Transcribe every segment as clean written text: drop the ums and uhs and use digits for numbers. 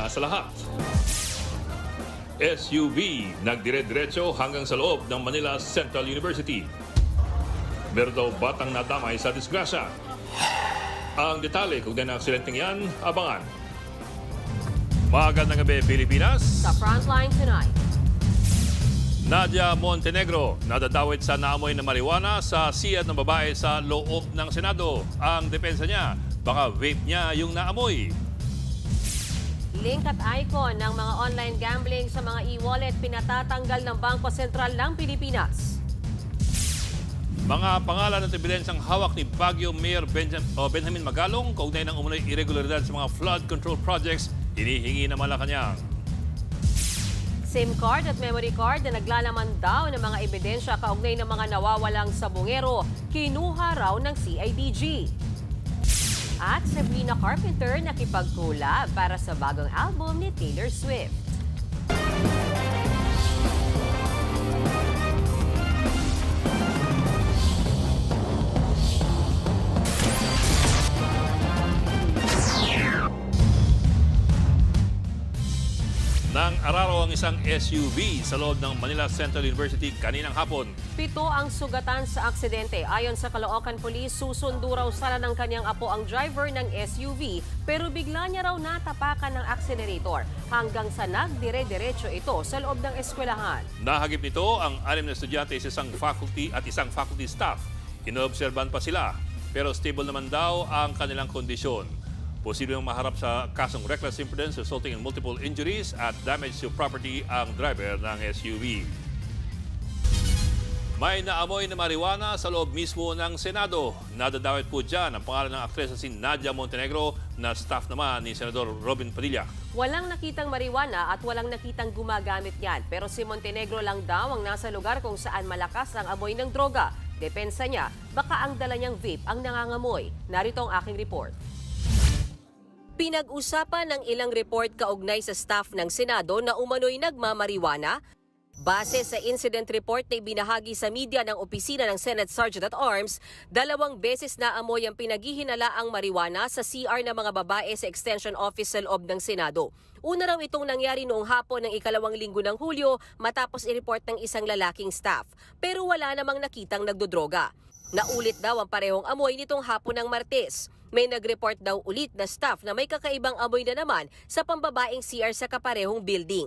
una sa lahat. SUV nagdire-diretso hanggang sa loob ng Manila Central University. Meron daw batang nadamay sa disgrasya. Ang detalye kung din ang aksidenteng yan, abangan. Magandang gabi, Pilipinas. Sa Frontline tonight. Nadia Montenegro nadadawit sa naamoy na marijuana sa siyad ng babae sa loob ng Senado. Ang depensa niya, baka vape niya yung naamoy. Link at icon ng mga online gambling sa mga e-wallet pinatatanggal ng Bangko Sentral ng Pilipinas. Mga pangalan at ebidensyang hawak ni Baguio Mayor Benjamin Magalong kaugnay ng umunoy irregularidad sa mga flood control projects, hinihingi na Malacanang. SIM card at memory card na naglalaman daw ng mga ebidensya kaugnay ng mga nawawalang sabongero, kinuha raw ng CIDG. At Sabrina Carpenter nakipagkulab para sa bagong album ni Taylor Swift. Nang araro ang isang SUV sa loob ng Manila Central University kaninang hapon. 7 ang sugatan sa aksidente. Ayon sa Caloocan Police, susundo raw sana ng kanyang apo ang driver ng SUV pero bigla niya raw natapakan ng accelerator hanggang sa nagdire-diretso ito sa loob ng eskwelahan. Nahagip nito ang 6 na estudyante sa isang faculty at isang faculty staff. Inoobserban pa sila pero stable naman daw ang kanilang kondisyon. Posibleng maharap sa kasong reckless imprudence resulting in multiple injuries at damage to property ang driver ng SUV. May naamoy na marijuana sa loob mismo ng Senado. Nadadawit po dyan ang pangalan ng aktres na si Nadia Montenegro na staff naman ni Senador Robin Padilla. Walang nakitang marijuana at walang nakitang gumagamit yan. Pero si Montenegro lang daw ang nasa lugar kung saan malakas ang amoy ng droga. Depensa niya, baka ang dala niyang vape ang nangangamoy. Narito ang aking report. Pinag-usapan ng ilang report kaugnay sa staff ng Senado na umano'y nagmamariwana. Base sa incident report na ibinahagi sa media ng opisina ng Senate Sergeant at Arms, 2 beses na amoy ang pinaghihinalaang marijuana sa CR ng mga babae sa Extension Office sa loob ng Senado. Una raw itong nangyari noong hapon ng 2 linggo ng Hulyo matapos i-report ng isang lalaking staff. Pero wala namang nakitang nagdodroga. Naulit daw ang parehong amoy nitong hapon ng Martes. May nag-report daw ulit na staff na may kakaibang amoy na naman sa pambabaeng CR sa kaparehong building.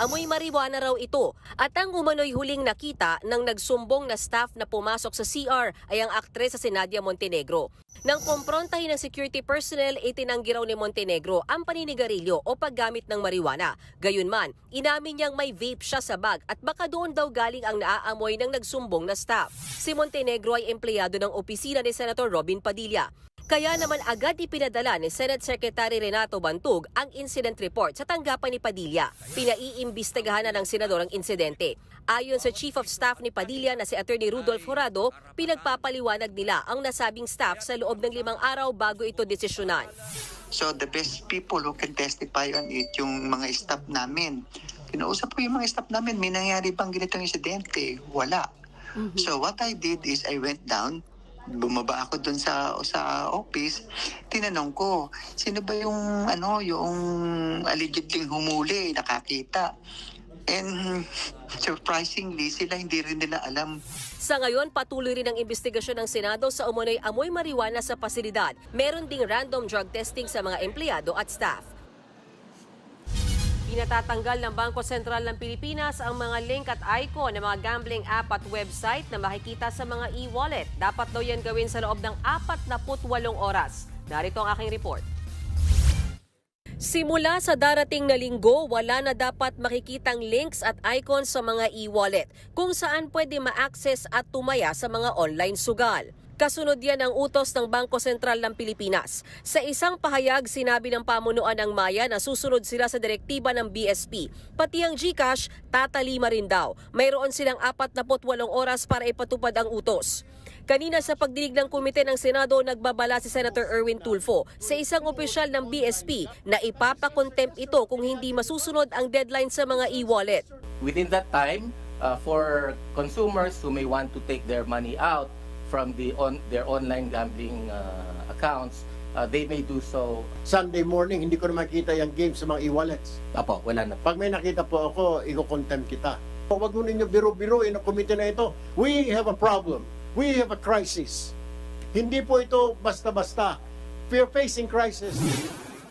Amoy marijuana raw ito at ang umano'y huling nakita ng nagsumbong na staff na pumasok sa CR ay ang aktres sa si Nadia Montenegro. Nang kumprontahin ng security personnel, itinanggi raw ni Montenegro ang paninigarilyo o paggamit ng marijuana. Gayunman, inamin niyang may vape siya sa bag at baka doon daw galing ang naaamoy ng nagsumbong na staff. Si Montenegro ay empleyado ng opisina ni Senator Robin Padilla. Kaya naman agad ipinadala ni Senate Secretary Renato Bantug ang incident report sa tanggapan ni Padilla. Pinaiimbestigahan na ng senador ang insidente. Ayon sa Chief of Staff ni Padilla na si Attorney Rudolph Jurado, pinagpapaliwanag nila ang nasabing staff sa loob ng 5 araw bago ito desisyonan. So the best people who can testify on it, yung mga staff namin. Kinausap ko yung mga staff namin, may nangyari bang ganitong insidente? Wala. So what I did is I went down, bumaba ako doon sa office, tinanong ko, sino ba yung yung allegedly humuli, nakakita. And surprisingly, sila hindi rin nila alam. Sa ngayon, patuloy rin ang investigasyon ng Senado sa umunoy amoy marijuana sa pasilidad. Meron ding random drug testing sa mga empleyado at staff. Pinatatanggal ng Bangko Sentral ng Pilipinas ang mga link at icon ng mga gambling app at website na makikita sa mga e-wallet. Dapat daw yan gawin sa loob ng 48 oras. Narito ang aking report. Simula sa darating na linggo, wala na dapat makikitang links at icons sa mga e-wallet kung saan pwede ma-access at tumaya sa mga online sugal. Kasunod yan ang utos ng Bangko Sentral ng Pilipinas. Sa isang pahayag, sinabi ng pamunuan ng Maya na susunod sila sa direktiba ng BSP. Pati ang GCash, tatalima rin daw. Mayroon silang 48 oras para ipatupad ang utos. Kanina sa pagdinig ng komite ng Senado, nagbabala si Senator Erwin Tulfo sa isang opisyal ng BSP na ipapakontempt ito kung hindi masusunod ang deadline sa mga e-wallet. Within that time, for consumers who may want to take their money out from their online gambling accounts, they may do so. Sunday morning, hindi ko na makita yung game sa mga e-wallets. Apo, wala na. Pag may nakita po ako, i-contempt kita. Huwag mo ninyo biro-biroin ang komite na ito. We have a problem. We have a crisis. Hindi po ito basta-basta. We are facing crisis.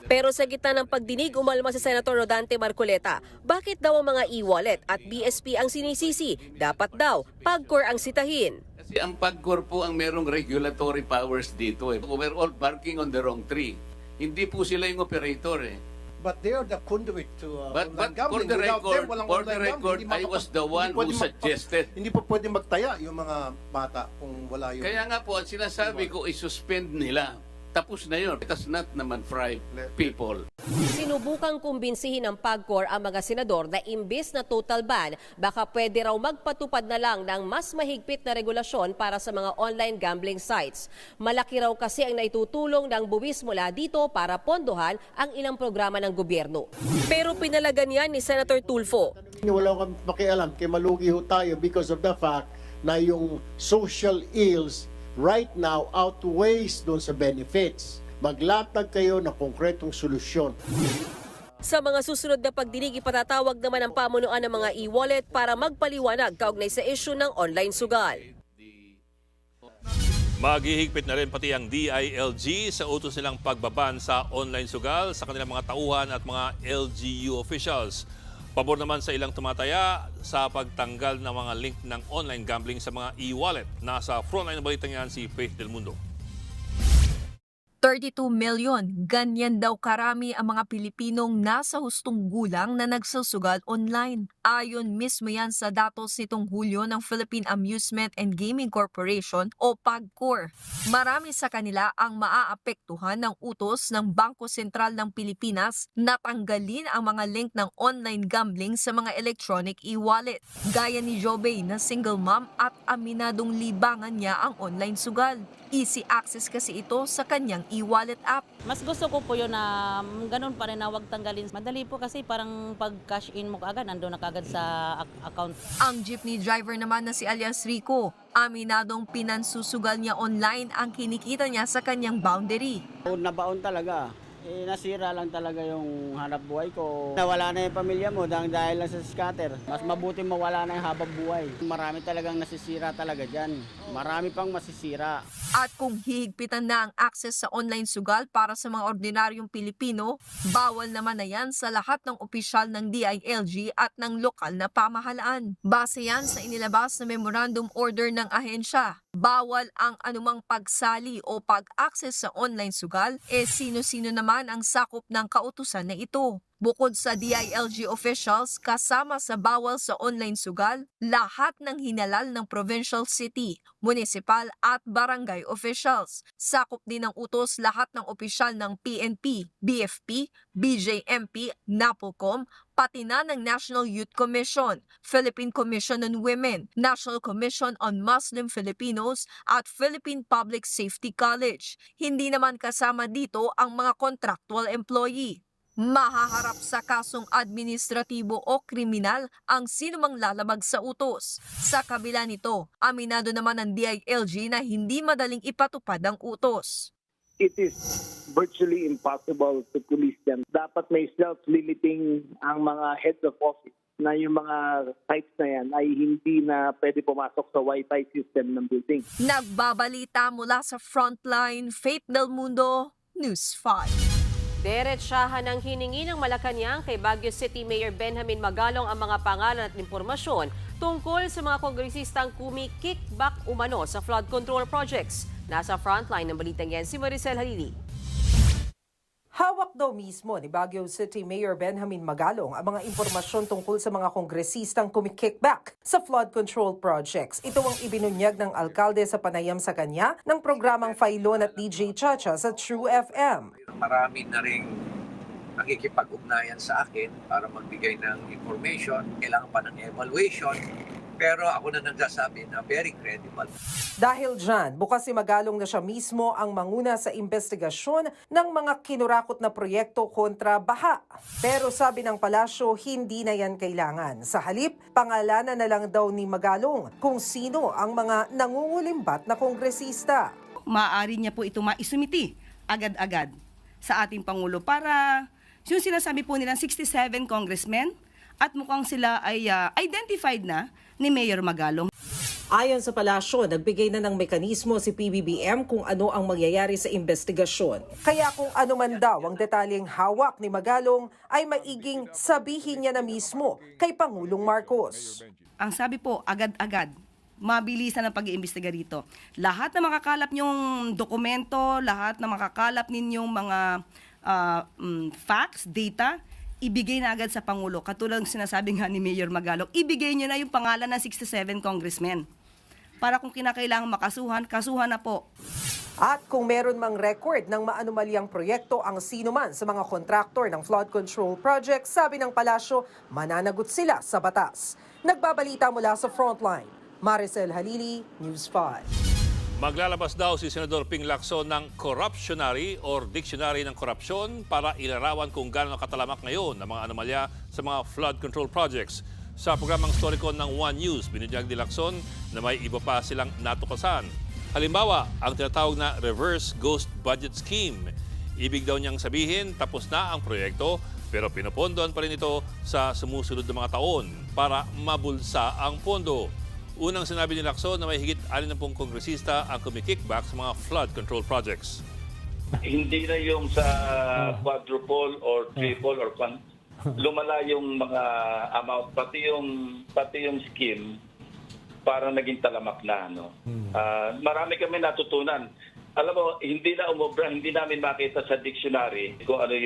Pero sa gitna ng pagdinig, umalma si Senator Rodante Marcoleta. Bakit daw ang mga e-wallet at BSP ang sinisisi? Dapat daw, PAGCOR ang sitahin. Kasi ang PAGCOR po ang merong regulatory powers dito. We're all barking on the wrong tree. Hindi po sila yung operator eh. But they are the conduit to But online for gambling. the Without record, them, walang for the online record, gambling. I was the one who suggested. Hindi pa pwede magtaya yung mga bata kung wala yung... Kaya nga po, ang sinasabi ko, i-suspend nila. Tapos na yun. It does not naman fry people. Sinubukang kumbinsihin ng PAGCOR ang mga senador na imbis na total ban, baka pwede raw magpatupad na lang ng mas mahigpit na regulasyon para sa mga online gambling sites. Malaki raw kasi ang naitutulong ng buwis mula dito para pondohan ang ilang programa ng gobyerno. Pero pinalagan yan ni Senator Tulfo. Wala akong pakialam kay malugi ho tayo because of the fact na yung social ills right now outweighs doon sa benefits. Maglatag kayo ng konkretong solusyon. Sa mga susunod na pagdinig, ipatatawag naman ang pamunuan ng mga e-wallet para magpaliwanag kaugnay sa issue ng online sugal. Maghihigpit na rin pati ang DILG sa utos nilang pagbaban sa online sugal sa kanilang mga tauhan at mga LGU officials. Pabor naman sa ilang tumataya sa pagtanggal ng mga link ng online gambling sa mga e-wallet. Nasa frontline ng balitang yan si Faith Del Mundo. 32 million, ganyan daw karami ang mga Pilipinong nasa hustong gulang na nagsusugal online. Ayon mismo yan sa datos nitong Hulyo ng Philippine Amusement and Gaming Corporation o PAGCOR. Marami sa kanila ang maaapektuhan ng utos ng Bangko Sentral ng Pilipinas na tanggalin ang mga link ng online gambling sa mga electronic e-wallet. Gaya ni Jobey na single mom at aminadong libangan niya ang online sugal. Easy access kasi ito sa kanyang e-wallet app. Mas gusto ko po yun na ganun pa rin na huwag tanggalin. Madali po kasi parang pag-cash in mo kaagad, nandun na kaagad sa account. Ang jeepney driver naman na si alias Rico, aminadong pinansusugal niya online ang kinikita niya sa kanyang boundary. Nabaon talaga. Nasira lang talaga yung hanap buhay ko. Nawala na yung pamilya mo dahil lang sa scatter. Mas mabuti mawala na yung habang buhay. Marami talagang nasisira talaga dyan. Marami pang masisira. At kung hihigpitan na ang access sa online sugal para sa mga ordinaryong Pilipino, bawal naman na yan sa lahat ng opisyal ng DILG at ng lokal na pamahalaan. Base yan sa inilabas na memorandum order ng ahensya. Bawal ang anumang pagsali o pag-access sa online sugal, sino-sino naman ang sakop ng kautusan na ito. Bukod sa DILG officials, kasama sa bawal sa online sugal, lahat ng hinalal ng provincial city, municipal at barangay officials. Sakop din ng utos lahat ng opisyal ng PNP, BFP, BJMP, NAPOLCOM, pati na ng National Youth Commission, Philippine Commission on Women, National Commission on Muslim Filipinos at Philippine Public Safety College. Hindi naman kasama dito ang mga contractual employee. Mahaharap sa kasong administratibo o kriminal ang sinumang lalabag sa utos. Sa kabila nito, aminado naman ng DILG na hindi madaling ipatupad ang utos. It is virtually impossible to police them. Dapat may self-limiting ang mga heads of office na yung mga sites na yan ay hindi na pwede pumasok sa Wi-Fi system ng building. Nagbabalita mula sa Frontline, Faith Del Mundo, News 5. Diretsahan ng hiningi ng Malacanang kay Baguio City Mayor Benjamin Magalong ang mga pangalan at impormasyon tungkol sa mga kongresistang kumi-kickback umano sa flood control projects. Nasa frontline ng balitang yan si Maricel Halili. Hawak daw mismo ni Baguio City Mayor Benjamin Magalong ang mga impormasyon tungkol sa mga kongresistang kumikickback sa flood control projects. Ito ang ibinunyag ng alkalde sa panayam sa kanya ng programang Failon at DJ Chacha sa True FM. Marami na ring nakikipag-ugnayan sa akin para magbigay ng information. Kailangan pa ng evaluation. Pero ako na nagsasabi na very credible. Dahil dyan, bukas si Magalong na siya mismo ang manguna sa investigasyon ng mga kinurakot na proyekto kontra baha. Pero sabi ng palasyo, hindi na yan kailangan. Sa halip, pangalanan na lang daw ni Magalong kung sino ang mga nangungulimbat na kongresista. Maaari niya po ito maisumiti agad-agad sa ating Pangulo para yung sinasabi po nilang 67 congressmen at mukhang sila ay identified na ni Mayor Magalong. Ayon sa palasyo, nagbigay na ng mekanismo si PBBM kung ano ang mangyayari sa investigasyon. Kaya kung ano man daw ang detalyeng hawak ni Magalong ay maiging sabihin niya na mismo kay Pangulong Marcos. Ang sabi po, agad-agad, mabilisan ang pag-iimbestiga rito. Lahat na makakalap niyong dokumento, lahat na makakalap ninyong mga facts, data, ibigay na agad sa Pangulo. Katulad ng sinasabi nga ni Mayor Magalong, ibigay niyo na yung pangalan ng 67 congressmen. Para kung kinakailangan makasuhan, kasuhan na po. At kung meron mang record ng maanumalyang proyekto ang sino man sa mga kontraktor ng flood control project, sabi ng palasyo, mananagot sila sa batas. Nagbabalita mula sa Frontline, Maricel Halili, News 5. Maglalabas daw si Senador Ping Lacson ng corruptionary or dictionary ng korupsyon para ilarawan kung gaano katalamak ngayon ang mga anomalya sa mga flood control projects. Sa programang Storicon ng One News, binunyag ni Lacson na may iba pa silang natuklasan. Halimbawa, ang tinatawag na reverse ghost budget scheme. Ibig daw niyang sabihin tapos na ang proyekto pero pinupondohan pa rin ito sa sumusunod na mga taon para mabulsa ang pondo. Unang sinabi ni Lacson na may higit 60 kongresista ang kumikickback sa mga flood control projects. Hindi na yung sa quadruple or triple or lumala yung mga amount, pati yung scheme parang naging talamak na. Marami kami natutunan. Alam mo, hindi na umobra, hindi namin makita sa dictionary kung ano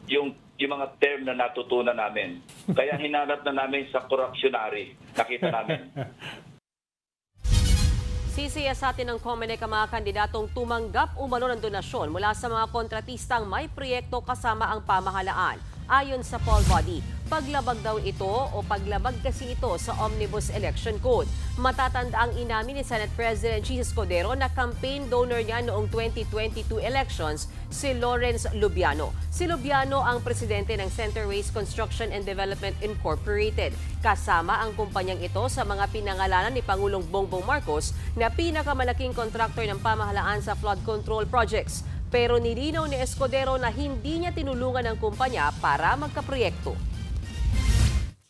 yung mga term na natutunan namin. Kaya hinanap na namin sa corruptionary. Nakita namin. Sisiyasatin ng COMELEC ang mga kandidatong tumanggap umano ng donasyon mula sa mga kontratistang may proyekto kasama ang pamahalaan. Ayon sa poll body, paglabag daw ito o paglabag kasi ito sa Omnibus Election Code. Matatanda ang inamin ni Senate President Jesus Escudero na campaign donor niya noong 2022 elections si Lawrence Lubiano. Si Lubiano ang presidente ng Centerways Construction and Development Incorporated. Kasama ang kumpanyang ito sa mga pinangalanan ni Pangulong Bongbong Marcos na pinakamalaking kontraktor ng pamahalaan sa flood control projects. Pero nilinaw ni Escudero na hindi niya tinulungan ang kumpanya para magkaproyekto.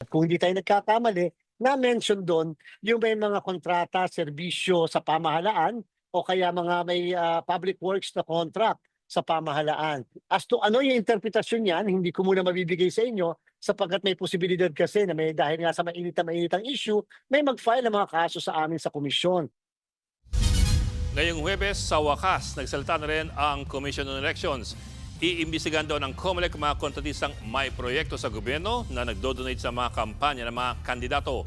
Kung hindi tayo nagkakamali, na-mention doon yung may mga kontrata, serbisyo sa pamahalaan o kaya mga may public works na contract sa pamahalaan. As to ano yung interpretasyon niyan, hindi ko muna mabibigay sa inyo sapagkat may posibilidad kasi na may dahil nga sa mainit-mainitang issue, may mag-file ng mga kaso sa amin sa komisyon. Ngayong Huwebes, sa wakas, nagsalita na rin ang Commission on Elections. Iimbestigahan daw ng COMELEC mga kontratistang may proyekto sa gobyerno na nagdodonate sa mga kampanya ng mga kandidato.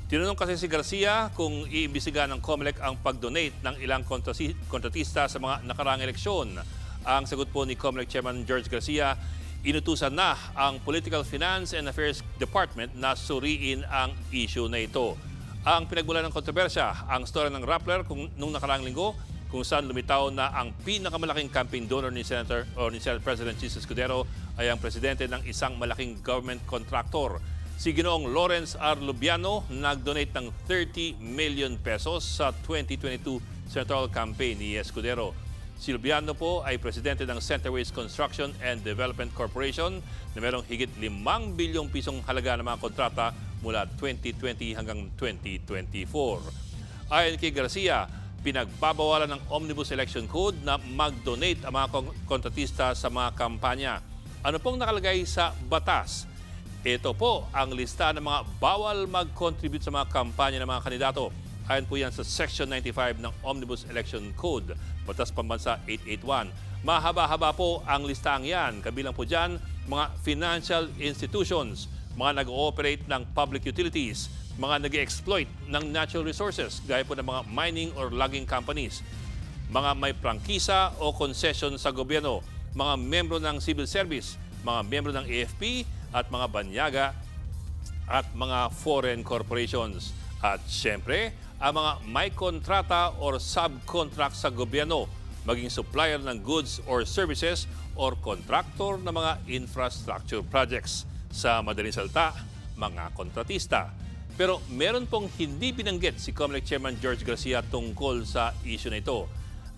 Tinanong kasi si Garcia kung iimbestigahan ng COMELEC ang pag-donate ng ilang kontratista sa mga nakaraang eleksyon. Ang sagot po ni COMELEC Chairman George Garcia, inutusan na ang Political Finance and Affairs Department na suriin ang issue na ito. Ang pinagmulan ng kontrobersya, ang story ng Rappler nung nakaraang linggo kung saan lumitaw na ang pinakamalaking campaign donor ni Senator o ni Senate President Jesus Escudero ay ang presidente ng isang malaking government contractor. Si Ginoong Lawrence R. Lubiano nag-donate ng 30 million pesos sa 2022 senatorial campaign ni Escudero. Si Lubiano po ay presidente ng Centerways Construction and Development Corporation na mayroong higit 5 bilyong pisong halaga ng mga kontrata mula 2020 hanggang 2024. Ayon kay Garcia, pinagbabawalan ng Omnibus Election Code na mag-donate ang mga kontratista sa mga kampanya. Ano pong nakalagay sa batas? Ito po ang lista ng mga bawal mag-contribute sa mga kampanya ng mga kandidato. Ayon po yan sa Section 95 ng Omnibus Election Code, Batas Pambansa 881. Mahaba-haba po ang listaang yan. Kabilang po dyan mga financial institutions, mga nag-ooperate ng public utilities, mga nag-exploit ng natural resources gaya po ng mga mining or logging companies, mga may prangkisa o concession sa gobyerno, mga membro ng civil service, mga membro ng AFP at mga banyaga at mga foreign corporations. At siyempre, ang mga may kontrata or subcontract sa gobyerno, maging supplier ng goods or services or contractor ng mga infrastructure projects. Sa madaling salita, mga kontratista. Pero meron pong hindi binanggit si COMELEC Chairman George Garcia tungkol sa issue na ito.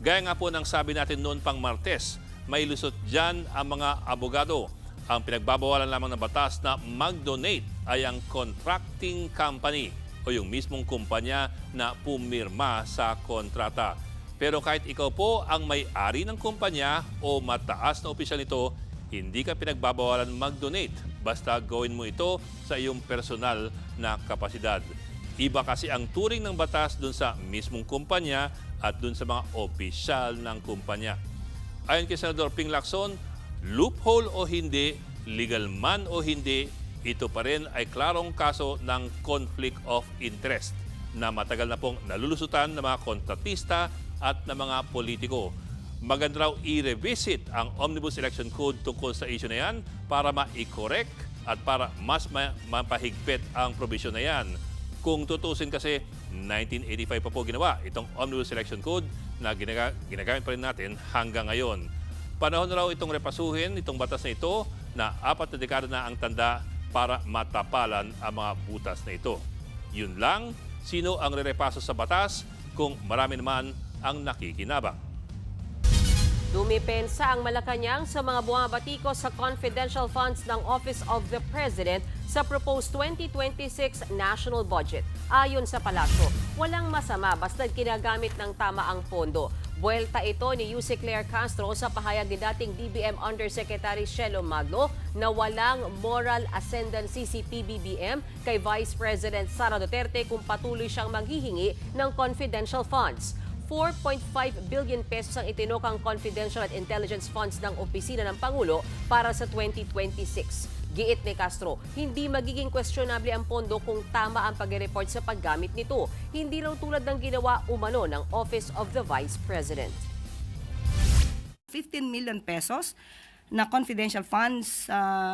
Gaya nga po ng sabi natin noon pang Martes, may lusot dyan ang mga abogado. Ang pinagbabawalan lamang ng batas na mag-donate ay ang contracting company o yung mismong kumpanya na pumirma sa kontrata. Pero kahit ikaw po ang may-ari ng kumpanya o mataas na opisyal nito, hindi ka pinagbabawalan mag-donate. Basta gawin mo ito sa iyong personal na kapasidad. Iba kasi ang turing ng batas dun sa mismong kumpanya at dun sa mga opisyal ng kumpanya. Ayon kay Senador Ping Lacson, loophole o hindi, legal man o hindi, ito pa rin ay klarong kaso ng conflict of interest na matagal na pong nalulusutan ng mga kontratista at ng mga politiko. Maganda raw i-revisit ang Omnibus Election Code tungkol sa issue na yan para ma-correct at para mas mapahigpit ang provision na yan. Kung tutusin kasi, 1985 pa po ginawa itong Omnibus Election Code na ginagamit pa rin natin hanggang ngayon. Panahon na raw itong repasuhin, itong batas na ito, na 4 na dekada na ang tanda para matapalan ang mga butas na ito. Yun lang, sino ang rerepaso sa batas kung marami naman ang nakikinabang. Dumipensa ang Malacanang sa mga bumabatikos sa confidential funds ng Office of the President sa proposed 2026 national budget. Ayon sa palasyo, walang masama basta ginagamit ng tama ang pondo. Buwelta ito ni Yusek Claire Castro sa pahayag ni dating DBM Undersecretary Shelo Magno na walang moral ascendancy si PBBM kay Vice President Sara Duterte kung patuloy siyang manghihingi ng confidential funds. 4.5 billion pesos ang itinukang confidential at intelligence funds ng opisina ng Pangulo para sa 2026. Giit ni Castro, hindi magiging questionable ang pondo kung tama ang pag-report sa paggamit nito. Hindi raw tulad ng ginawa umano ng Office of the Vice President. 15 million pesos na confidential funds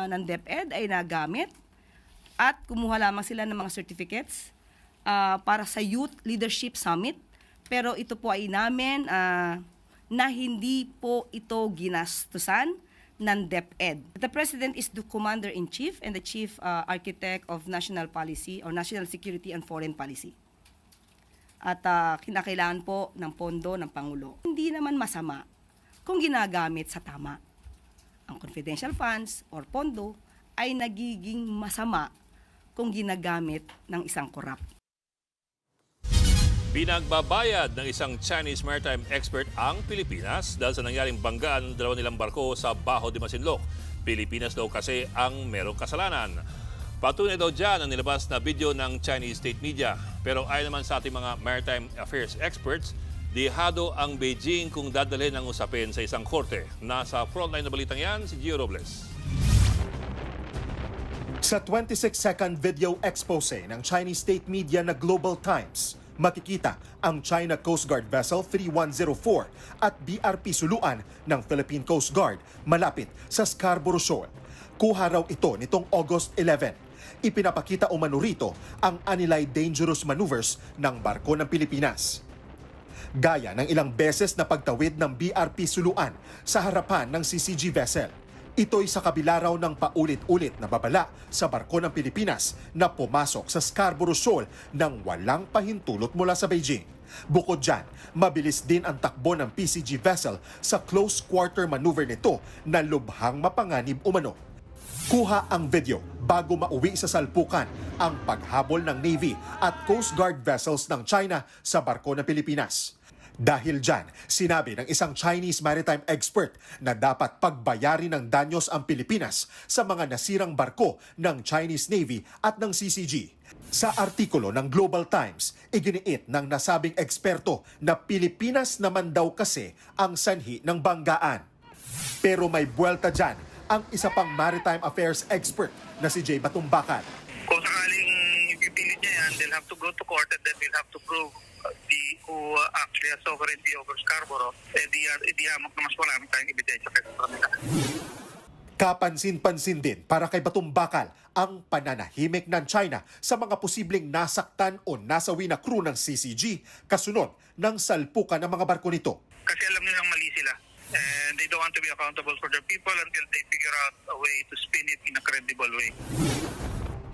ng DepEd ay nagamit at kumuha lamang sila ng mga certificates para sa Youth Leadership Summit. Pero ito po ay namin na hindi po ito ginastusan ng DepEd. The President is the Commander-in-Chief and the Chief Architect of National Policy or National Security and Foreign Policy. At kinakailangan po ng pondo ng Pangulo. Hindi naman masama kung ginagamit sa tama. Ang confidential funds or pondo ay nagiging masama kung ginagamit ng isang korap. Pinagbabayad ng isang Chinese maritime expert ang Pilipinas dahil sa nangyaring banggaan ng 2 nilang barko sa Baho de Masinloc. Pilipinas daw kasi ang merong kasalanan. Patunay daw dyan ang nilabas na video ng Chinese state media. Pero ayon naman sa ating mga maritime affairs experts, dihado ang Beijing kung dadalhin ang usapin sa isang korte. Nasa frontline na balitang yan, si Gio Robles. Sa 26-second video expose ng Chinese state media na Global Times, makikita ang China Coast Guard Vessel 3104 at BRP Suluan ng Philippine Coast Guard malapit sa Scarborough Shoal. Kuha raw ito nitong August 11. Ipinapakita umano rito ang anilay dangerous maneuvers ng barko ng Pilipinas. Gaya ng ilang beses na pagtawid ng BRP Suluan sa harapan ng CCG vessel. Ito'y sa kabila raw ng paulit-ulit na babala sa barko ng Pilipinas na pumasok sa Scarborough Shoal nang walang pahintulot mula sa Beijing. Bukod dyan, mabilis din ang takbo ng PCG vessel sa close quarter maneuver nito na lubhang mapanganib umano. Kuha ang video bago mauwi sa salpukan ang paghabol ng Navy at Coast Guard vessels ng China sa barko ng Pilipinas. Dahil dyan, sinabi ng isang Chinese maritime expert na dapat pagbayarin ng danyos ang Pilipinas sa mga nasirang barko ng Chinese Navy at ng CCG. Sa artikulo ng Global Times, iginiit ng nasabing eksperto na Pilipinas naman daw kasi ang sanhi ng banggaan. Pero may buwelta dyan ang isa pang maritime affairs expert na si Jay Batumbakan. Kung sakaling ipipilit niya yan, they'll have to go to court and then they'll have to prove who actually has sovereignty over Scarborough, di hamak na mas marami tayong ebidensya kaysa sa kanila. Kapansin-pansin din para kay Batumbakal ang pananahimik ng China sa mga posibleng nasaktan o nasawi na crew ng CCG kasunod ng salpukan ng mga barko nito. Kasi alam nilang mali sila and they don't want to be accountable for their people until they figure out a way to spin it in a credible way.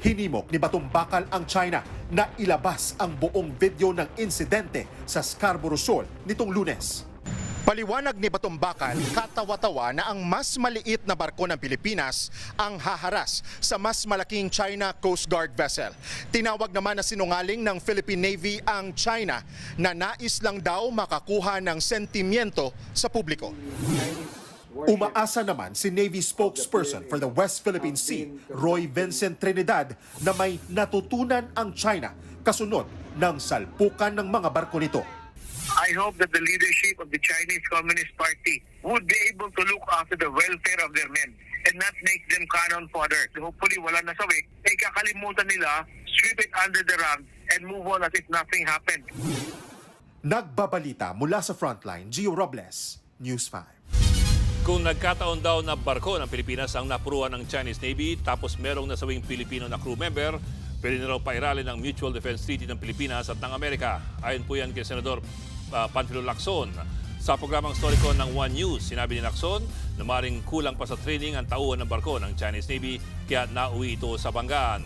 Hinimok ni Batumbakal ang China na ilabas ang buong video ng insidente sa Scarborough Shoal nitong Lunes. Paliwanag ni Batumbakal, katawa-tawa na ang mas maliit na barko ng Pilipinas ang haharas sa mas malaking China Coast Guard vessel. Tinawag naman na sinungaling ng Philippine Navy ang China na nais lang daw makakuha ng sentimiento sa publiko. Umaasa naman si Navy spokesperson for the West Philippine Sea, Roy Vincent Trinidad, na may natutunan ang China kasunod ng salpukan ng mga barko nito. I hope that the leadership of the Chinese Communist Party would be able to look after the welfare of their men and not make them cannon fodder. Hopefully wala na sawi, ay kakalimutan nila, sweep it under the rug and move on as if nothing happened. Nagbabalita mula sa Frontline, Gio Robles, News 5. Kung nagkataon daw na barko ng Pilipinas ang napuruan ng Chinese Navy tapos merong nasawing Pilipino na crew member, pwede na raw pairalin ng Mutual Defense Treaty ng Pilipinas at ng Amerika. Ayon po yan kay Senador Panfilo Lacson. Sa programang Storicon ng One News, sinabi ni Lacson na maring kulang pa sa training ang tauhan ng barko ng Chinese Navy kaya nauwi ito sa banggaan.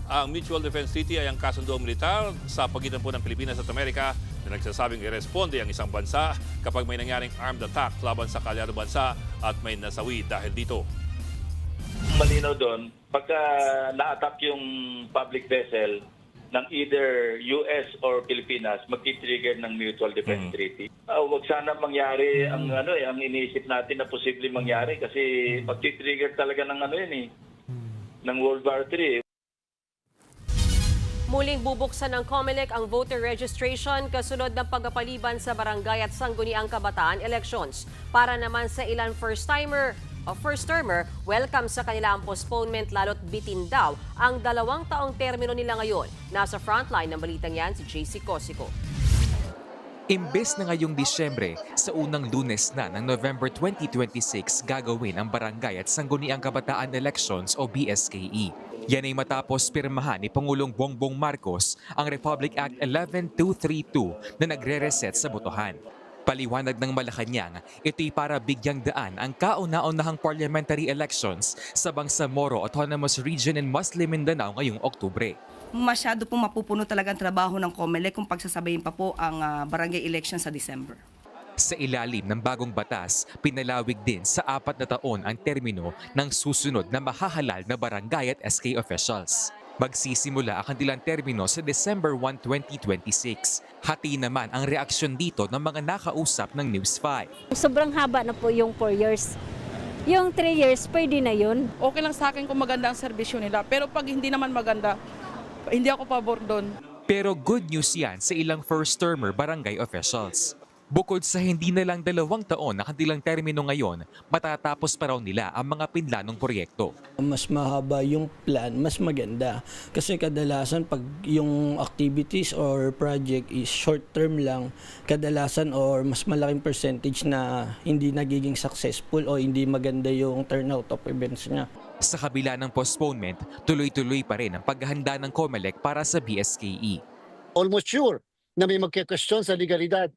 Ang Mutual Defense Treaty ay ang kasunduang militar sa pagitan po ng Pilipinas at Amerika na nagsasabing iresponde ang isang bansa kapag may nangyaring armed attack laban sa kalyadong bansa at may nasawi dahil dito. Malinaw doon, pagka na-attack yung public vessel ng either US or Pilipinas, magti-trigger ng Mutual Defense Treaty. Huwag sana mangyari ang ang iniisip natin na posibleng mangyari kasi magti-trigger talaga ng ng World War III. Muling bubuksan ng COMELEC ang voter registration kasunod ng pagpapaliban sa barangay at sangguniang kabataan elections. Para naman sa ilan first-termer, welcome sa kanila ang postponement lalo't bitin daw ang 2 taong termino nila ngayon. Nasa frontline ng balitang yan si JC Cosico. Imbes na ngayong Disyembre, sa unang Lunes na ng November 2026 gagawin ang Barangay at Sangguniang Kabataan Elections o BSKE. Yan ay matapos pirmahan ni Pangulong Bongbong Marcos ang Republic Act 11232 na nagre-reset sa botohan. Paliwanag ng Malacanang, ito'y para bigyang daan ang kauna-unahang parliamentary elections sa Bangsamoro Autonomous Region in Muslim Mindanao ngayong Oktubre. Masyado pong mapupuno talaga ang trabaho ng COMELEC kung pagsasabayin pa po ang barangay election sa December. Sa ilalim ng bagong batas, pinalawig din sa 4 na taon ang termino ng susunod na mahahalal na barangay at SK officials. Magsisimula ang kanilang termino sa December 1, 2026. Hati naman ang reaksyon dito ng mga nakausap ng News 5. Sobrang haba na po yung 4 years. Yung 3 years, pwede na yun. Okay lang sa akin kung maganda ang serbisyo nila. Pero pag hindi naman maganda, hindi ako pabor doon. Pero good news yan sa ilang first-termer barangay officials. Bukod sa hindi na lang 2 taon na kanilang termino ngayon, matatapos pa raw nila ang mga pinlanong proyekto. Mas mahaba yung plan, mas maganda. Kasi kadalasan pag yung activities or project is short term lang, kadalasan or mas malaking percentage na hindi nagiging successful o hindi maganda yung turnout of events niya. Sa kabila ng postponement, tuloy-tuloy pa rin ang paghahanda ng COMELEC para sa BSKE. Almost sure na may magke-question sa legalidad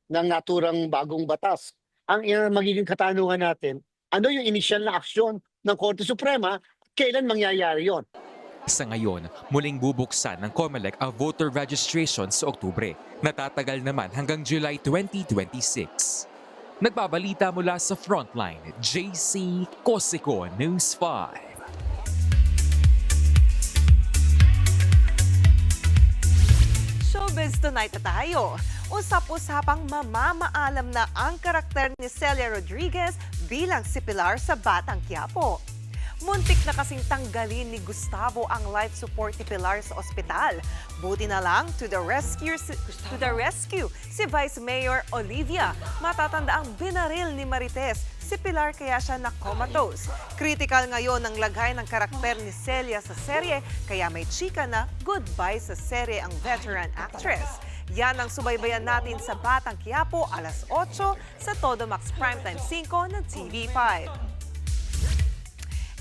ng naturang bagong batas. Ang magiging katanungan natin, ano yung initial na aksyon ng Korte Suprema, kailan mangyayari yon? Sa ngayon, muling bubuksan ng COMELEC ang voter registration sa Oktubre. Natatagal naman hanggang July 2026. Nagbabalita mula sa Frontline, JC Cosico, News 5. Showbiz Tonight na tayo. Usap-usapang mamamaalam na ang karakter ni Celia Rodriguez bilang si Pilar sa Batang Quiapo. Muntik na kasing tanggalin ni Gustavo ang life support ni Pilar sa ospital. Buti na lang to the rescue si Vice Mayor Olivia. Matatanda ang binaril ni Marites si Pilar kaya siya na-comatose. Critical ngayon ang lagay ng karakter ni Celia sa serye kaya may chika na goodbye sa serye ang veteran actress. Yan ang subaybayan natin sa Batang Quiapo alas 8 sa Todo Max Primetime 5 ng TV5.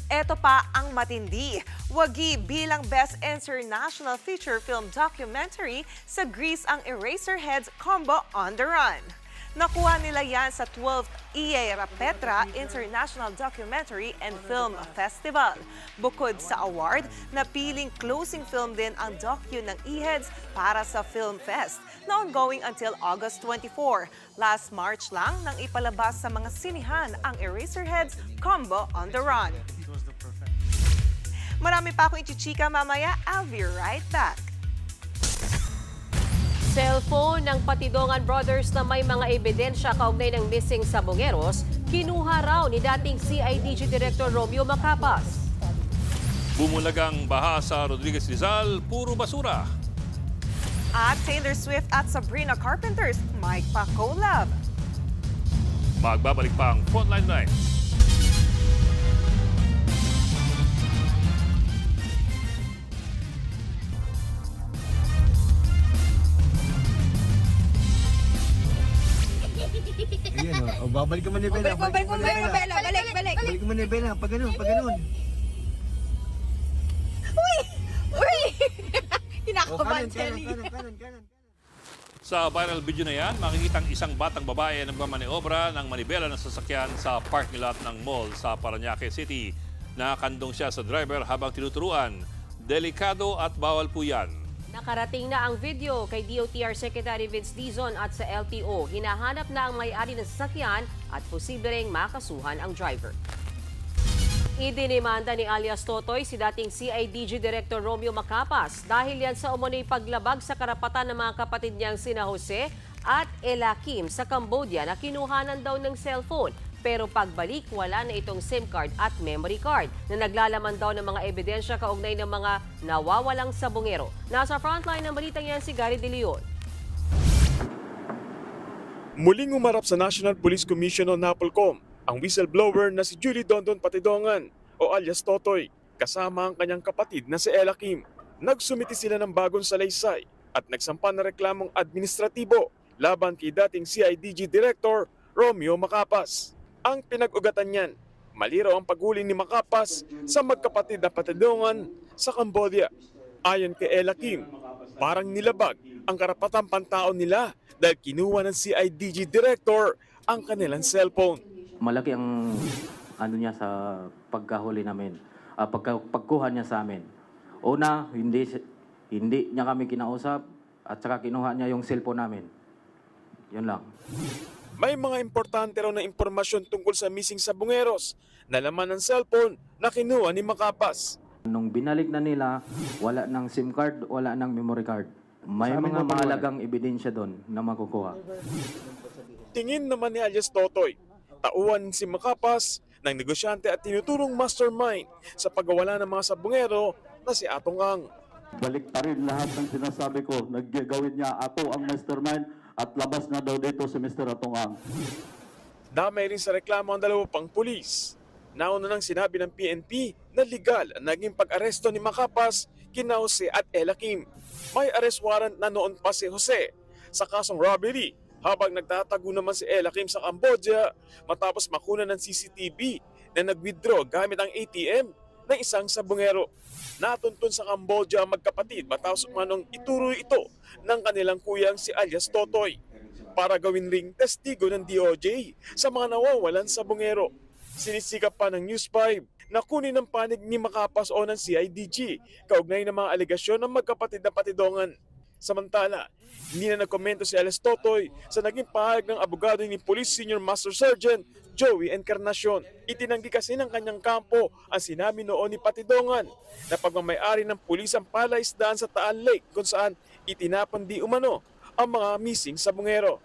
Ito pa ang matindi. Wagi bilang Best International Feature Film Documentary sa Greece ang Eraserheads combo on the run. Nakuha nila yan sa 12th Iera Petra International Documentary and Film Festival. Bukod sa award, napiling closing film din ang docu ng E-Heads para sa Film Fest na ongoing until August 24. Last March lang nang ipalabas sa mga sinihan ang Eraserheads Combo on the Run. Marami pa akong ichichika mamaya. I'll be right back. Cellphone ng Patidongan Brothers na may mga ebidensya kaugnay ng missing Sabongeros, kinuha raw ni dating CIDG Director Romeo Macapas. Bumulagang baha sa Rodriguez Rizal, puro basura. At Taylor Swift at Sabrina Carpenter's Mike pa collab. Magbabalik pa ang Frontline Night. Ayan o, babalik ka man ni Bella. Balik mo ni Bella. Pag ganun. Uy! Kinakabahan kanan. Sa viral video na yan, makikitang isang batang babae na nagmamaniobra ng manibela ng sasakyan sa parking lot ng mall sa Parañaque City. Nakakandong siya sa driver habang tinuturuan. Delikado at bawal po yan. Nakarating na ang video kay DOTR Secretary Vince Dizon at sa LTO. Hinahanap na ang may-ari ng sasakyan at posibleng makasuhan ang driver. Idinimanda ni alias Totoy si dating CIDG Director Romeo Macapas dahil yan sa umano'y paglabag sa karapatan ng mga kapatid niyang sina Jose at Elakim sa Cambodia na kinuhanan daw ng cellphone. Pero pagbalik, wala na itong SIM card at memory card na naglalaman daw ng mga ebidensya kaugnay ng mga nawawalang sabongero. Nasa frontline ng balitang yan si Gary De Leon. Muling umarap sa National Police Commission o NAPOLCOM ang whistleblower na si Julie Dondon Patidongan o alias Totoy kasama ang kanyang kapatid na si Elakim. Nagsumiti sila ng bagong salaysay at nagsampa ng reklamong administratibo laban kay dating CIDG Director Romeo Macapas. Ang pinag-ugatan niyan, mali raw ang paghuli ni Macapas sa magkapatid na Patidongan sa Cambodia. Ayon kay Elakim, parang nilabag ang karapatang pantao nila dahil kinuha ng CIDG Director ang kanilang cellphone. Malaki ang niya sa pagkahuli namin, pagkuha niya sa amin. Una, hindi niya kami kinausap at saka kinuha niya yung cellphone namin. Yun lang. May mga importante raw na impormasyon tungkol sa missing Sabongeros na laman ng cellphone na kinuha ni Macapas. Nung binalik na nila, wala ng SIM card, wala ng memory card. May mga mahalagang ebidensya doon na makukuha. Tingin naman ni alias Totoy, tauhan si Macapas ng negosyante at tinuturong mastermind sa pagwawala ng mga Sabongero na si Atong Ang. Baliktarin lahat ng sinasabi ko, naggagawin niya Ato ang mastermind at labas na daw dito si Mr. Atong Ang. Damay rin sa reklamo ang dalawa pang pulis. Nauna nang sinabi ng PNP na legal ang naging pag-aresto ni Macapas, kina Jose at Elakim. May arrest warrant na noon pa si Jose sa kasong robbery habang nagtatago naman si Elakim sa Cambodia matapos makuna ng CCTV na nag-withdraw gamit ang ATM ng isang Sabongero. Natuntun sa Cambodia ang magkapatid matapos umanong ituro ito ng kanilang kuyang si alias Totoy para gawin ring testigo ng DOJ sa mga nawawalan Sabongero. Sinisikap pa ng News 5 na kunin ang panig ni Macapas o ng CIDG kaugnay ng mga alegasyon ng magkapatid na Patidongan. Samantala, hindi na nagkomento si alias Totoy sa naging pahayag ng abogado ni Police Senior Master Sergeant Joey Encarnacion. Itinanggi kasi ng kanyang kampo ang sinabi noon ni Patidongan na pagmamayari ng pulis ang palaisdaan sa Taal Lake kung saan itinapon di umano ang mga missing Sabongero.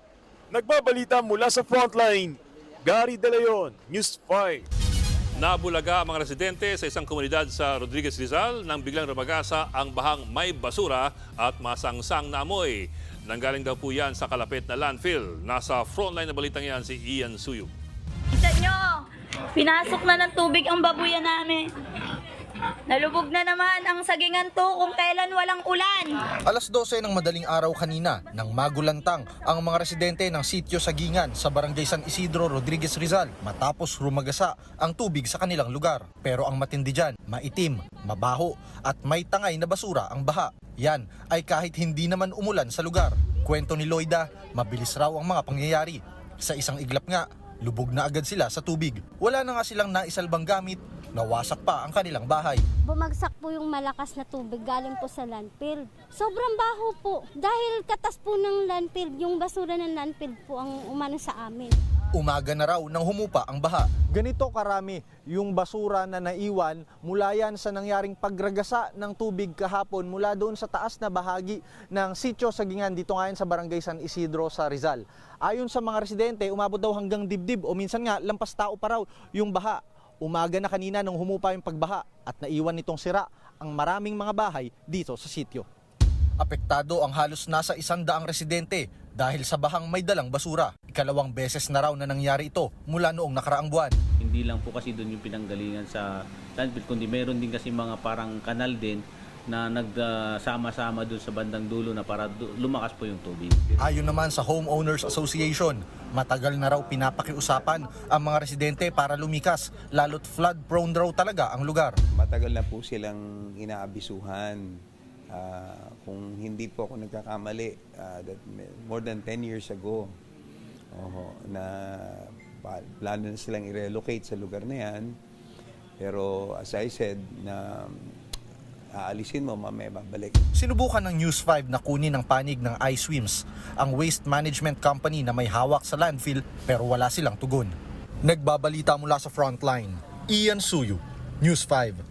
Nagbabalita mula sa Frontline, Gary De Leon, News 5. Nabulaga ang mga residente sa isang komunidad sa Rodriguez Rizal nang biglang rumagasa ang bahang may basura at masangsang na amoy. Nanggaling daw po yan sa kalapit na landfill. Nasa frontline na balitang yan si Ian Suyog. Kita nyo, pinasok na ng tubig ang babuyan namin. Nalubog na naman ang sagingan to kung kailan walang ulan. Alas 12 ng madaling araw kanina nang magulantang ang mga residente ng sitio Sagingan sa Barangay San Isidro, Rodriguez Rizal matapos rumagasa ang tubig sa kanilang lugar. Pero ang matindi dyan, maitim, mabaho at may tangay na basura ang baha. Yan ay kahit hindi naman umulan sa lugar. Kwento ni Loida, mabilis raw ang mga pangyayari. Sa isang iglap nga, lubog na agad sila sa tubig. Wala na nga silang naisalbang gamit, nawasak pa ang kanilang bahay. Bumagsak po yung malakas na tubig galing po sa landfill. Sobrang baho po. Dahil katas po ng landfill, yung basura ng landfill po ang umano sa amin. Umaga na raw nang humupa ang baha. Ganito karami yung basura na naiwan mula yan sa nangyaring pagragasa ng tubig kahapon mula doon sa taas na bahagi ng Sitio Sagingan dito ngayon sa Barangay San Isidro sa Rizal. Ayon sa mga residente, umabot daw hanggang dibdib o minsan nga lampas tao pa raw yung baha. Umaga na kanina nung humupa yung pagbaha at naiwan nitong sira ang maraming mga bahay dito sa sitio. Apektado ang halos nasa 100 residente dahil sa bahang may dalang basura. Ikalawang beses na raw na nangyari ito mula noong nakaraang buwan. Hindi lang po kasi doon yung pinanggalingan sa landfill, kundi meron din kasi mga parang kanal din na nagsama-sama doon sa bandang dulo na para lumakas po yung tubig. Ayon naman sa Homeowners Association, matagal na raw pinapakiusapan ang mga residente para lumikas, lalo't flood-prone raw talaga ang lugar. Matagal na po silang inaabisuhan. Kung hindi po ako nagkakamali, more than 10 years ago, na plano na silang i-relocate sa lugar na yan. Pero as I said, na aalisin mo, mamaya babalik. Sinubukan ng News 5 na kunin ang panig ng iSwims, ang waste management company na may hawak sa landfill, pero wala silang tugon. Nagbabalita mula sa frontline, Ian Suyu, News 5.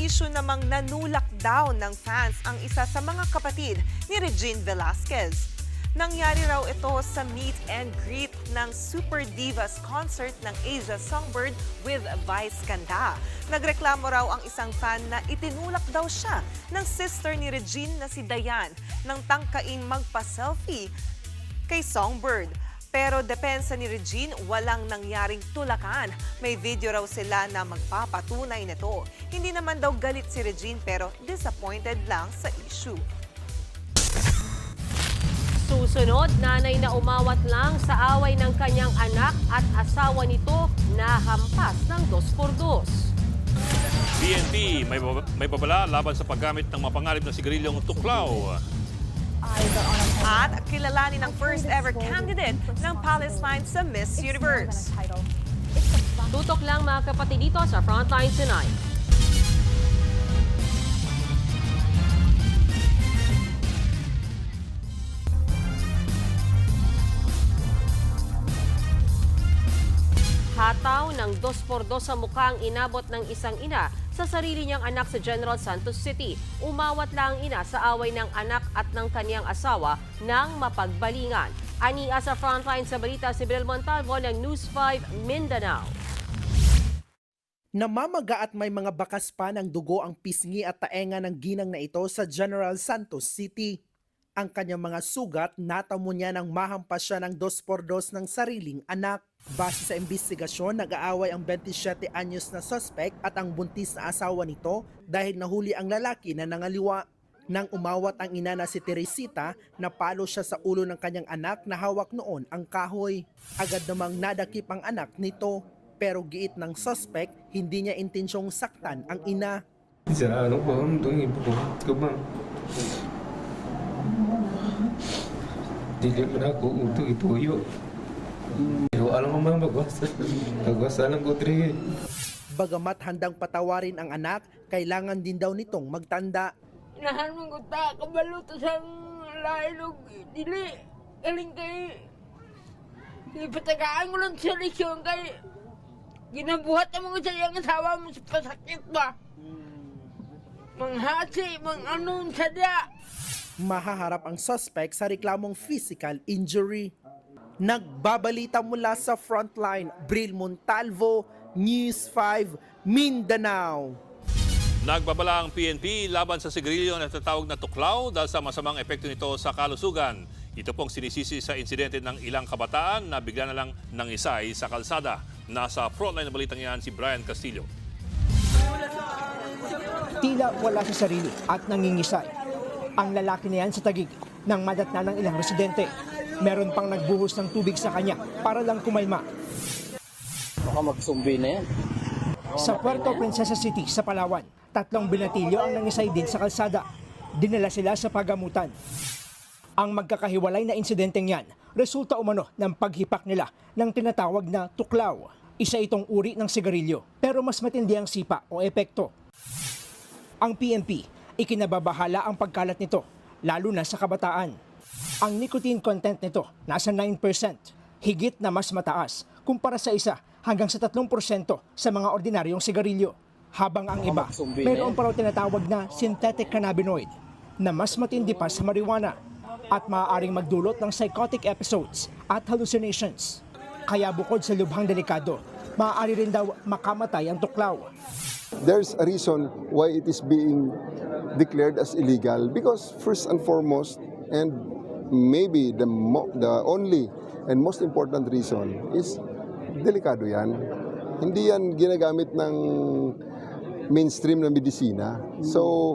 Issue namang nanulak daw ng fans ang isa sa mga kapatid ni Regine Velasquez. Nangyari raw ito sa meet and greet ng Super Divas concert ng Asia Songbird with Vice Ganda. Nagreklamo raw ang isang fan na itinulak daw siya ng sister ni Regine na si Dayan nang tangkaing magpa-selfie kay Songbird. Pero depensa ni Regine, walang nangyaring tulakan. May video raw sila na magpapatunay nito. Hindi naman daw galit si Regine pero disappointed lang sa issue. Susunod, nanay na umawat lang sa away ng kanyang anak at asawa nito na hampas ng 2x2. PNP may babala laban sa paggamit ng mapangalip na sigarilyong tuklaw. At kilalanin ang first ever candidate ng Palestine sa Miss Universe. Tutok lang mga kapatid dito sa Frontline Tonight. Hataw ng 2x2 sa mukha ang inabot ng isang ina sa sarili niyang anak sa General Santos City. Umawat lang ang ina sa away ng anak at ng kaniyang asawa ng mapagbalingan. Ania sa Frontline sa balita si Brel Montalvo ng News 5 Mindanao. Namamaga at may mga bakas pa ng dugo ang pisngi at taenga ng ginang na ito sa General Santos City. Ang kanyang mga sugat, natamo niya nang mahampas siya ng 2x2 ng sariling anak. Base sa investigasyon, nag-aaway ang 27 anyos na suspect at ang buntis na asawa nito dahil nahuli ang lalaki na nangaliwa. Nang umawat ang ina na si Teresita, napalo siya sa ulo ng kanyang anak na hawak noon ang kahoy. Agad namang nadakip ang anak nito. Pero giit ng suspect, hindi niya intensyong saktan ang ina. Hindi mo na ako untuk ipuyo. Pero alam mo mga bagwas lang ko tre. Bagamat handang patawarin ang anak, kailangan din daw nitong magtanda. Nahanong ko ta, kabalo to sa lailog, dili, galing kay, ipatagaan ko lang sa leksyon kay, ginabuhat ang mga sayang asawa mo sa pasakit ba? Manghasi, mang-anon sadya. Mahaharap ang suspect sa reklamong physical injury. Nagbabalita mula sa Frontline, Bril Montalvo, News 5, Mindanao. Nagbabala ang PNP laban sa sigarilyo na tatawag na tuklaw dahil sa masamang epekto nito sa kalusugan. Ito pong sinisisi sa insidente ng ilang kabataan na bigla na lang nangisay sa kalsada. Nasa Frontline na balitang yan si Brian Castillo. Tila wala sa sarili at nangingisay. Ang lalaki na yan sa tagig ng madatna ng ilang residente. Meron pang nagbuhos ng tubig sa kanya para lang kumalma. Baka magsumbi na yan. Sa Puerto Princesa City sa Palawan, 3 binatilyo ang nangisay din sa kalsada. Dinala sila sa pagamutan. Ang magkakahiwalay na insidenteng yan, resulta umano ng paghipak nila ng tinatawag na tuklaw. Isa itong uri ng sigarilyo, pero mas matindi ang sipa o epekto. Ang PNP, ikinababahala ang pagkalat nito, lalo na sa kabataan. Ang nicotine content nito nasa 9%, higit na mas mataas kumpara sa 1 hanggang sa 3% sa mga ordinaryong sigarilyo. Habang ang iba, mayroon pa raw tinatawag na synthetic cannabinoid na mas matindi pa sa marijuana at maaaring magdulot ng psychotic episodes at hallucinations. Kaya bukod sa lubhang delikado, maaari rin daw makamatay ang tuklaw. There's a reason why it is being declared as illegal because first and foremost, and maybe the only and most important reason is delikado yan. Hindi yan ginagamit ng mainstream na medisina. So,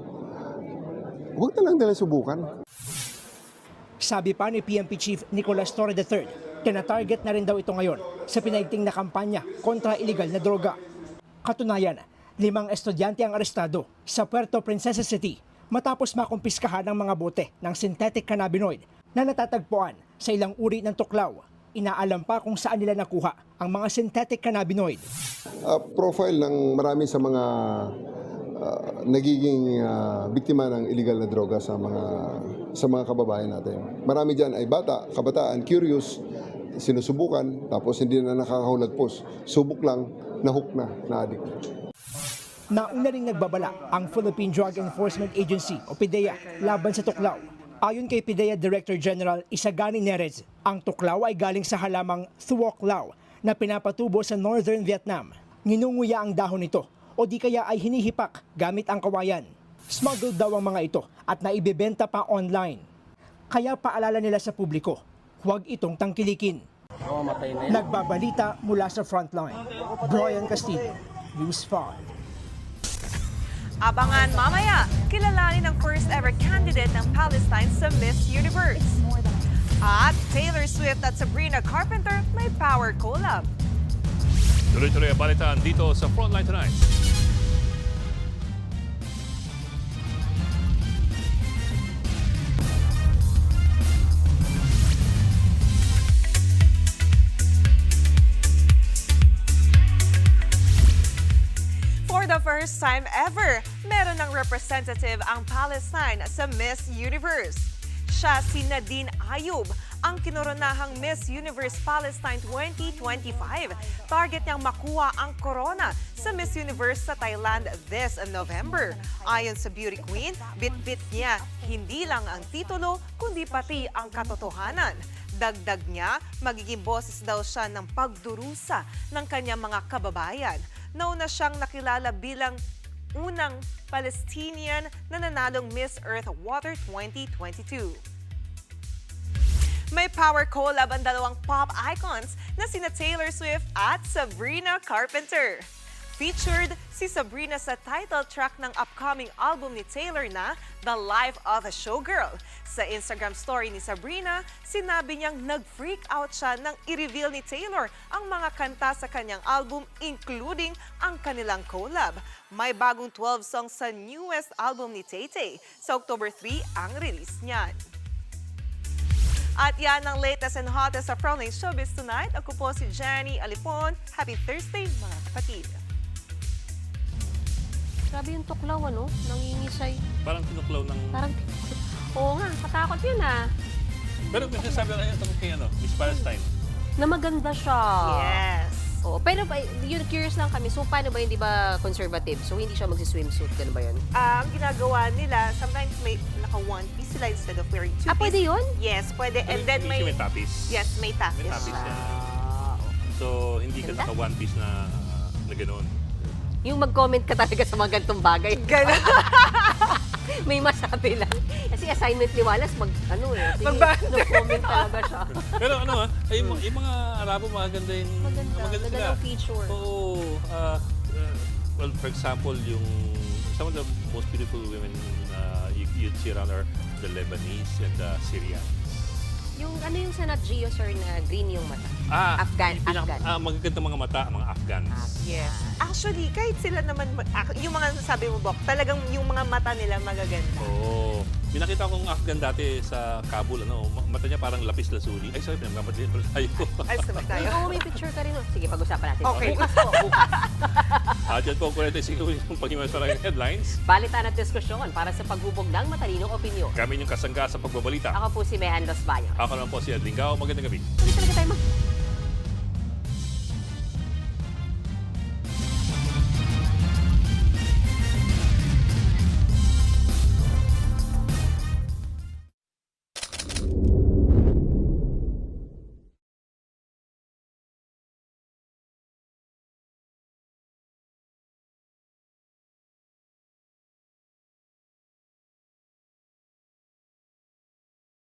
huwag na lang nila subukan. Sabi pa ni PNP Chief Nicolas Torre III, tinatarget na rin daw ito ngayon sa pinaigting na kampanya kontra iligal na droga. Katunayan, 5 estudyante ang arestado sa Puerto Princesa City matapos makumpiskahan ng mga bote ng synthetic cannabinoid na natatagpuan sa ilang uri ng tuklaw. Inaalam pa kung saan nila nakuha ang mga synthetic cannabinoid. Profile ng marami sa mga nagiging biktima ng illegal na droga sa mga kababayan natin. Marami diyan ay kabataan, curious, sinusubukan, tapos hindi na nakakahulagpos. Subok lang, na-hook na addict. Nauna ring nagbabala ang Philippine Drug Enforcement Agency o PDEA laban sa tuklaw. Ayon kay PDEA Director General Isagani Nerez, ang tuklaw ay galing sa halamang thuoc lao na pinapatubo sa Northern Vietnam. Nginunguya ang dahon nito o di kaya ay hinihipak gamit ang kawayan. Smuggled daw ang mga ito at naibebenta pa online. Kaya paalala nila sa publiko, huwag itong tangkilikin. Nagbabalita mula sa frontline. Brian Castillo, News 5. Abangan mamaya, kilalanin ang first ever candidate ng Palestine sa Miss Universe. At Taylor Swift at Sabrina Carpenter may power collab. Tuloy-tuloy ang balitaan dito sa Frontline Tonight. For the first time ever, meron ng representative ang Palestine sa Miss Universe. Siya si Nadine Ayub, ang kinoronahang Miss Universe Palestine 2025. Target niyang makuha ang corona sa Miss Universe sa Thailand this November. Ayon sa beauty queen, bit-bit niya hindi lang ang titulo kundi pati ang katotohanan. Dagdag niya, magiging boses daw siya ng pagdurusa ng kanyang mga kababayan. Nauna siyang nakilala bilang unang Palestinian na nanalong Miss Earth Water 2022. May power collab ang dalawang pop icons na sina Taylor Swift at Sabrina Carpenter. Featured si Sabrina sa title track ng upcoming album ni Taylor na The Life of a Showgirl. Sa Instagram story ni Sabrina, sinabi niyang nag-freak out siya nang i-reveal ni Taylor ang mga kanta sa kanyang album including ang kanilang collab. May bagong 12 songs sa newest album ni Tay-Tay. Sa October 3 ang release niyan. At yan ang latest and hottest sa Frontline Showbiz Tonight. Ako po si Jenny Alipon. Happy Thursday mga kapatid. Grabe yung tuklaw, ano? Nangingisay. Parang tinuklaw ng... Oo nga, katakot yun ah. Pero may sinasabi na yun kay Miss Palestine. Na maganda siya. Yes. Oo, pero yun, curious lang kami. So, paano ba yun, di ba conservative? So, hindi siya magsiswimsuit. Ganun ba yun? Ang ginagawa nila, sometimes may naka-one piece sila instead of wearing two piece. Pwede yun? Yes, pwede. And then may... May tapis. Yes, may tapis. May tapis yan. So, hindi ka naka-one piece na gano'n. Yung mag-comment ka talaga sa mga ganitong bagay. Ganun. May masabi lang. Kasi assignment ni Wallace, mag-comment talaga siya. Pero yung mga Arabo maganda yung... Maganda ng feature. Oo. Well, for example, some of the most beautiful women you'd see around are the Lebanese and the Syrians. Yung sa Nat Geo, sir, na green yung mata? Afghan. Magagandang mga mata, mga Afghans. Yes. Actually, kahit sila naman, yung mga sabi mo, Bok, talagang yung mga mata nila magaganda. Oo. May nakita akong Afghan dati sa Kabul, mata niya parang lapis lazuli. Ay, sorry, pinagmamadali pala tayo. Ay, sabay tayo. Oo, may picture ka rin. Sige, pag-usapan natin. Okay. Bukas po, bukas. At yan po ang 45 yung pag-iwas para headlines. Balitan at diskusyon para sa paghubog ng matalinong opinyon. Kami yung kasangga sa pagbabalita. Ako po si Mehan Los Baños. Ako naman po si Edling Gao. Magandang gabi. Tuloy talaga tayo